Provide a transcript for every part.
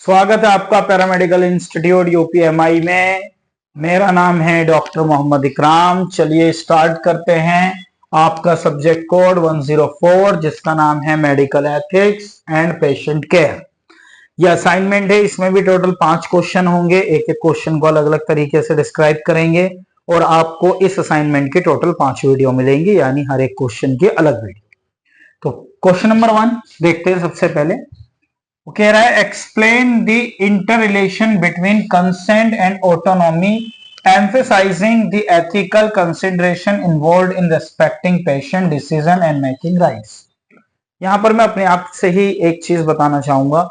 स्वागत है आपका पैरामेडिकल इंस्टीट्यूट यूपीएमआई में। मेरा नाम है डॉक्टर मोहम्मद इकराम। चलिए स्टार्ट करते हैं। आपका सब्जेक्ट कोड 104 जिसका नाम है medical ethics and patient care. यह असाइनमेंट है। इसमें भी टोटल 5 क्वेश्चन होंगे। एक एक क्वेश्चन को अलग अलग तरीके से डिस्क्राइब करेंगे और आपको इस असाइनमेंट की टोटल 5 वीडियो मिलेंगी, यानी हर एक क्वेश्चन की अलग वीडियो। तो क्वेश्चन नंबर 1 देखते हैं। सबसे पहले वो कह रहा है explain the inter relation between consent and autonomy emphasizing the ethical consideration involved in respecting patient decision and making rights. यहां पर मैं अपने आप से ही एक चीज बताना चाहूंगा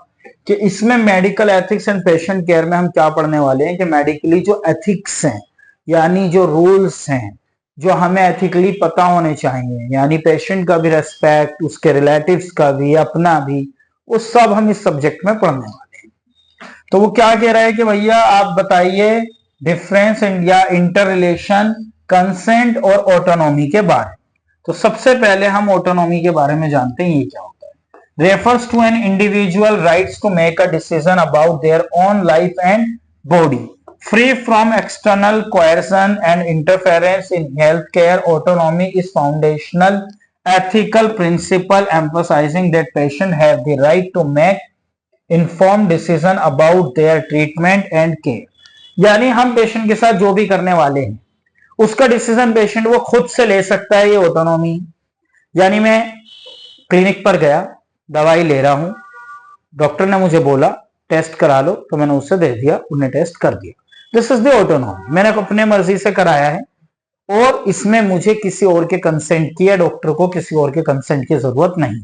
कि इसमें medical ethics and patient care में हम क्या पढ़ने वाले हैं कि मेडिकली जो एथिक्स हैं, यानी जो रूल्स हैं जो हमें एथिकली पता होने चाहिए, यानी पेशेंट का भी रेस्पेक्ट, उसके रिलेटिव्स का भी, अपना भी, वो सब हम इस सब्जेक्ट में पढ़ने वाले हैं। तो वो क्या कह रहा है कि भैया आप बताइए डिफरेंस या इंटर रिलेशन कंसेंट और ऑटोनॉमी के बारे में। तो सबसे पहले हम ऑटोनॉमी के बारे में जानते हैं ये क्या होता है। Refers to an individual rights to make a decision about their own life and body free from external coercion and interference in healthcare. Autonomy is foundational ethical principle emphasizing that patients have the right to make informed decision about their treatment and care. यानी हम patient के साथ जो भी करने वाले हैं उसका डिसीजन पेशेंट वो खुद से ले सकता है। ये ऑटोनॉमी। यानी मैं क्लिनिक पर गया, दवाई ले रहा हूं, डॉक्टर ने मुझे बोला टेस्ट करा लो, तो मैंने उससे दे दिया, उन्हें टेस्ट कर दिया। This is the autonomy. मैंने अपने मर्जी से कराया है और इसमें मुझे किसी और के कंसेंट की या डॉक्टर को किसी और के कंसेंट की जरूरत नहीं।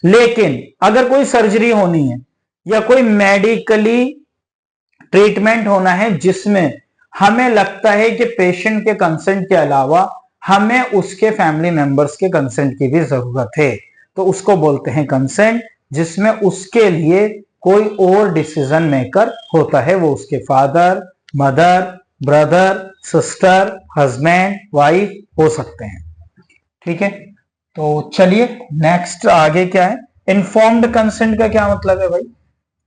लेकिन अगर कोई सर्जरी होनी है या कोई मेडिकली ट्रीटमेंट होना है जिसमें हमें लगता है कि पेशेंट के कंसेंट के अलावा हमें उसके फैमिली मेंबर्स के कंसेंट की भी जरूरत है, तो उसको बोलते हैं कंसेंट, जिसमें उसके लिए कोई और डिसीजन मेकर होता है। वो उसके father, mother, brother, sister, husband, wife हो सकते हैं। ठीक है, तो चलिए नेक्स्ट आगे क्या है। इन्फॉर्म्ड कंसेंट का क्या मतलब है भाई?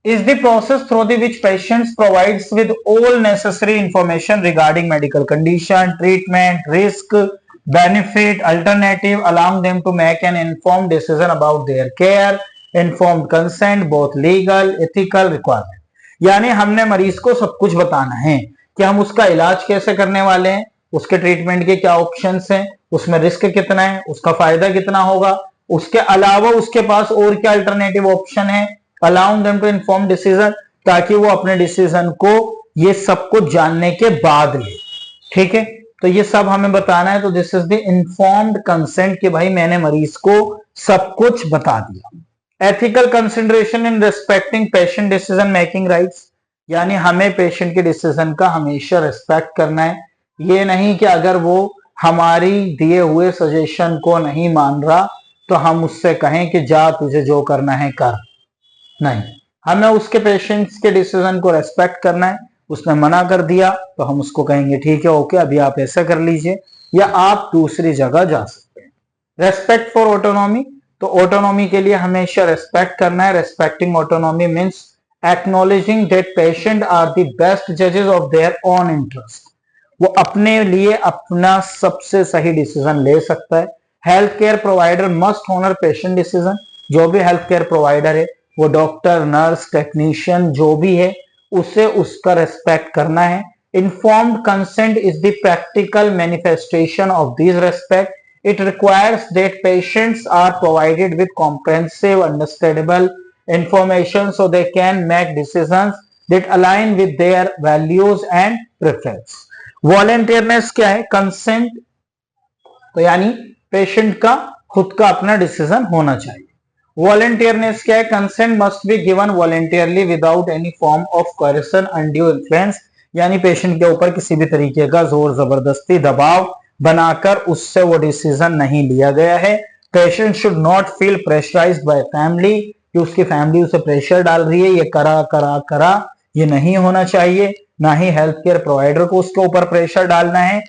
Is the process through the which patients provides with all necessary information regarding medical condition, treatment, risk, benefit, alternative, allowing them to make an informed decision about their care. Informed consent both legal, ethical requirement. यानी हमने मरीज को सब कुछ बताना है कि हम उसका इलाज कैसे करने वाले हैं, उसके ट्रीटमेंट के क्या ऑप्शंस हैं, उसमें रिस्क कितना है, उसका फायदा कितना होगा, उसके अलावा उसके पास और क्या अल्टरनेटिव ऑप्शन है। Allowing them to inform decision, ताकि वो अपने डिसीजन को ये सब कुछ जानने के बाद ले। ठीक है, तो ये सब हमें बताना है। तो this is the informed consent कि भाई मैंने मरीज को सब कुछ बता दिया। Ethical consideration in respecting patient decision making rights, यानी हमें पेशेंट के डिसीजन का हमेशा रेस्पेक्ट करना है। ये नहीं कि अगर वो हमारी दिए हुए सजेशन को नहीं मान रहा तो हम उससे कहें कि जा तुझे जो करना है कर। नहीं, हमें उसके पेशेंट्स के डिसीजन को रेस्पेक्ट करना है। उसने मना कर दिया तो हम उसको कहेंगे ठीक है, ओके, अभी आप ऐसा कर लीजिए या आप दूसरी जगह जा सकते हैं। रेस्पेक्ट फॉर ऑटोनॉमी, तो ऑटोनॉमी के लिए हमेशा रेस्पेक्ट करना है। Respecting autonomy means acknowledging that patient are the best जजेस ऑफ देयर ओन इंटरेस्ट। वो अपने लिए अपना सबसे सही डिसीजन ले सकता है। Health care provider must honour patient decision. जो भी हेल्थ केयर प्रोवाइडर है, वो डॉक्टर, नर्स, टेक्नीशियन जो भी है, उसे उसका रेस्पेक्ट करना है। Informed consent is the practical manifestation of this respect. It requires that patients are provided with comprehensive, understandable information so they can make decisions that align with their values and preference. Volunteerness क्या है? Consent, तो यानी patient का खुद का अपना decision होना चाहिए। Volunteerness क्या है? Consent must be given voluntarily without any form of coercion, undue influence, यानी पेशेंट के ऊपर किसी भी तरीके का जोर जबरदस्ती दबाव बनाकर उससे वो डिसीजन नहीं लिया गया है। Patient should not feel pressurised by family, कि उसकी फैमिली उसे प्रेशर डाल रही है, ये करा करा करा, ये नहीं होना चाहिए। ना ही हेल्थ केयर प्रोवाइडर को उसके ऊपर प्रेशर डालना है।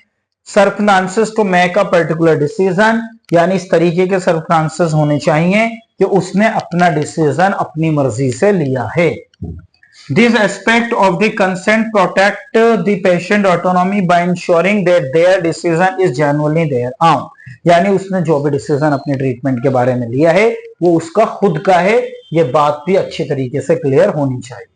Circumstances to make a particular decision, यानी इस तरीके के सर्कमस्टांसेस होने चाहिए कि उसने अपना डिसीजन अपनी मर्जी से लिया है। This aspect of the consent protect the patient autonomy by ensuring that their decision is genuinely their own. यानी उसने जो भी डिसीजन अपने ट्रीटमेंट के बारे में लिया है वो उसका खुद का है, ये बात भी अच्छी तरीके से क्लियर होनी चाहिए।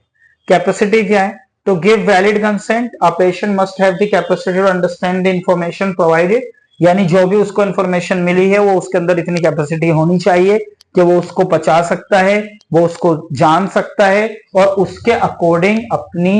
कैपेसिटी क्या है? To give valid consent, a patient must have the capacity to understand the information provided. यानी जो भी उसको इंफॉर्मेशन मिली है वो उसके अंदर इतनी कैपेसिटी होनी चाहिए कि वो उसको पचा सकता है, वो उसको जान सकता है और उसके अकॉर्डिंग अपनी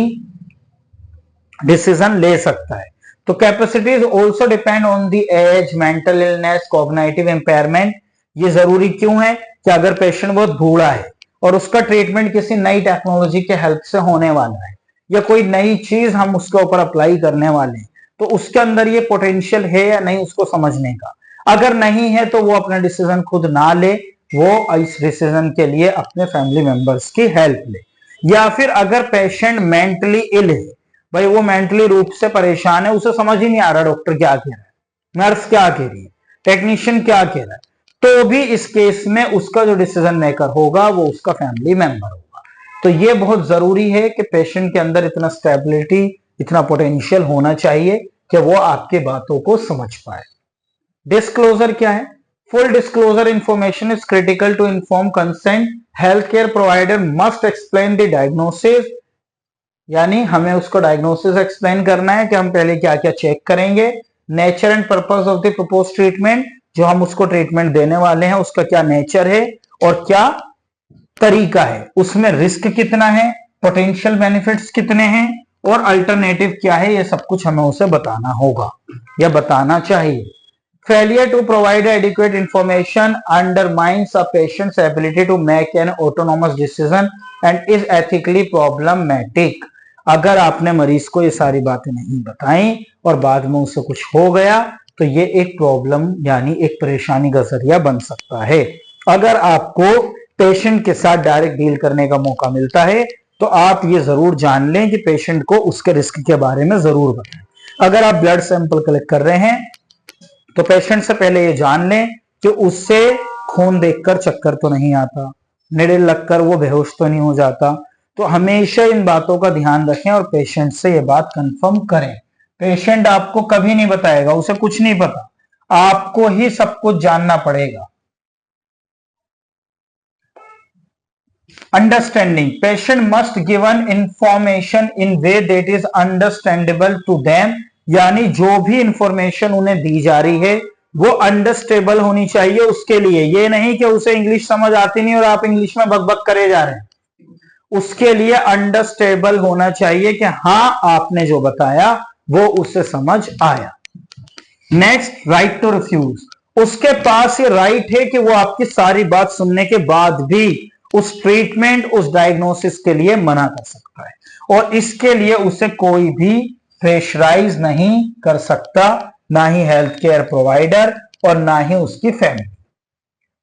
डिसीजन ले सकता है। तो capacities also depend on the age, mental illness, cognitive impairment. ये जरूरी क्यों है कि अगर पेशेंट बहुत बूढ़ा है और उसका ट्रीटमेंट किसी नई टेक्नोलॉजी के हेल्प से होने वाला है या कोई नई चीज हम उसके ऊपर अप्लाई करने वाले हैं, तो उसके अंदर ये पोटेंशियल है या नहीं उसको समझने का। अगर नहीं है तो वो अपना डिसीजन खुद ना ले, वो इस डिसीजन के लिए अपने फैमिली मेंबर्स की हेल्प ले। या फिर अगर पेशेंट मेंटली इल है, भाई वो मेंटली रूप से परेशान है, उसे समझ ही नहीं आ रहा डॉक्टर क्या कह रहा है, नर्स क्या कह रही है, टेक्नीशियन क्या कह रहा है, तो भी इस केस में उसका जो डिसीजन मेकर होगा वो उसका फैमिली मेंबर होगा। तो ये बहुत जरूरी है कि पेशेंट के अंदर इतना स्टेबिलिटी, इतना पोटेंशियल होना चाहिए कि वो आपकी बातों को समझ पाए। डिस्क्लोजर क्या है? Full disclosure information is critical to inform consent. Health care provider must explain the diagnosis, यानी हमें उसको डायग्नोसिस एक्सप्लेन करना है कि हम पहले क्या क्या चेक करेंगे। Nature and purpose of the propose treatment, जो हम उसको ट्रीटमेंट देने वाले हैं उसका क्या नेचर है और क्या तरीका है, उसमें रिस्क कितना है, पोटेंशियल बेनिफिट्स कितने हैं और अल्टरनेटिव क्या है, ये सब कुछ हमें उसे बताना होगा या बताना चाहिए। Failure to provide adequate information undermines a patient's ability to make an autonomous decision and is ethically problematic. अगर आपने मरीज को ये सारी बातें नहीं बताई और बाद में उसे कुछ हो गया तो ये एक प्रॉब्लम यानी एक परेशानी का जरिया बन सकता है। अगर आपको पेशेंट के साथ डायरेक्ट डील करने का मौका मिलता है तो आप ये जरूर जान लें कि पेशेंट को उसके रिस्क के बारे में जरूर बताएं। अगर आप ब्लड सैंपल कलेक्ट कर रहे हैं तो पेशेंट से पहले ये जान लें कि उससे खून देखकर चक्कर तो नहीं आता, निडल लगकर वो बेहोश तो नहीं हो जाता। तो हमेशा इन बातों का ध्यान रखें और पेशेंट से ये बात कंफर्म करें। पेशेंट आपको कभी नहीं बताएगा, उसे कुछ नहीं पता, आपको ही सब कुछ जानना पड़ेगा। Understanding, patient must given information in way that is understandable to them, यानी जो भी इंफॉर्मेशन उन्हें दी जा रही है वो अंडरस्टेबल होनी चाहिए उसके लिए। ये नहीं कि उसे इंग्लिश समझ आती नहीं और आप इंग्लिश में बकबक करे जा रहे हैं, उसके लिए अंडरस्टेबल होना चाहिए कि हाँ आपने जो बताया वो उसे समझ आया। नेक्स्ट, राइट टू रिफ्यूज, उसके पास ये राइट है कि वो आपकी सारी बात सुनने के बाद भी उस ट्रीटमेंट, उस डायग्नोसिस के लिए मना कर सकता है और इसके लिए उसे कोई भी प्रेशराइज नहीं कर सकता, ना ही हेल्थ केयर प्रोवाइडर और ना ही उसकी फैमिली।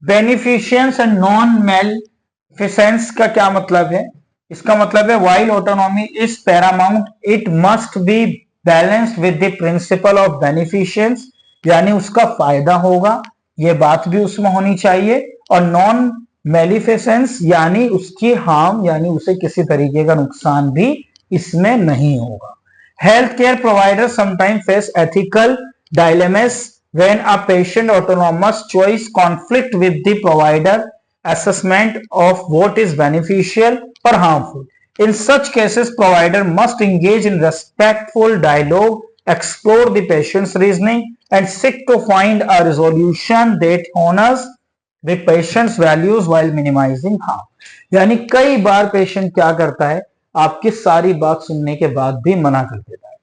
बेनिफिशियंस एंड नॉन मेलिफिसेंस का क्या मतलब है? इसका मतलब है while autonomy is paramount it must be balanced with the principle of beneficence, यानी उसका फायदा होगा ये बात भी उसमें होनी चाहिए, और नॉन मेलिफिसेंस यानी उसकी हार्म, यानी उसे किसी तरीके का नुकसान भी इसमें नहीं होगा। Health care provider sometimes face ethical dilemmas when a patient autonomous choice conflict with the provider assessment of what is beneficial or harmful. In such cases, provider must engage in respectful dialogue, explore the patient's reasoning, and seek to find a resolution that honors the patient's values while minimizing harm. यानी कई बार patient क्या करता है, आपकी सारी बात सुनने के बाद भी मना कर देता है।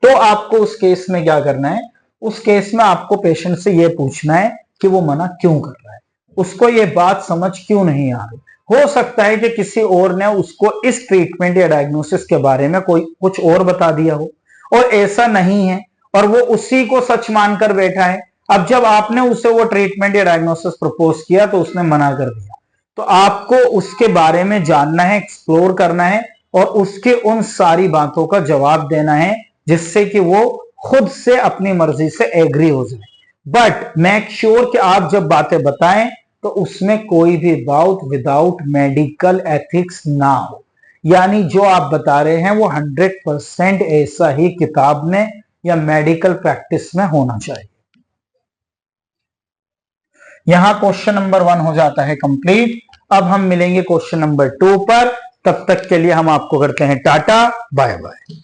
तो आपको उस केस में क्या करना है? उस केस में आपको पेशेंट से यह पूछना है कि वो मना क्यों कर रहा है, उसको ये बात समझ क्यों नहीं आ रही। हो सकता है कि किसी और ने उसको इस ट्रीटमेंट या डायग्नोसिस के बारे में कोई कुछ और बता दिया हो और ऐसा नहीं है और वो उसी को सच मानकर बैठा है। अब जब आपने उसे वो ट्रीटमेंट या डायग्नोसिस प्रपोज किया तो उसने मना कर दिया, तो आपको उसके बारे में जानना है, एक्सप्लोर करना है और उसके उन सारी बातों का जवाब देना है जिससे कि वो खुद से अपनी मर्जी से एग्री हो जाए। बट मेक श्योर कि आप जब बातें बताएं तो उसमें कोई भी बात विदाउट मेडिकल एथिक्स ना हो, यानी जो आप बता रहे हैं वो 100% ऐसा ही किताब में या मेडिकल प्रैक्टिस में होना चाहिए। यहां क्वेश्चन नंबर 1 हो जाता है कंप्लीट। अब हम मिलेंगे क्वेश्चन नंबर 2 पर। तब तक के लिए हम आपको करते हैं टाटा, बाय बाय।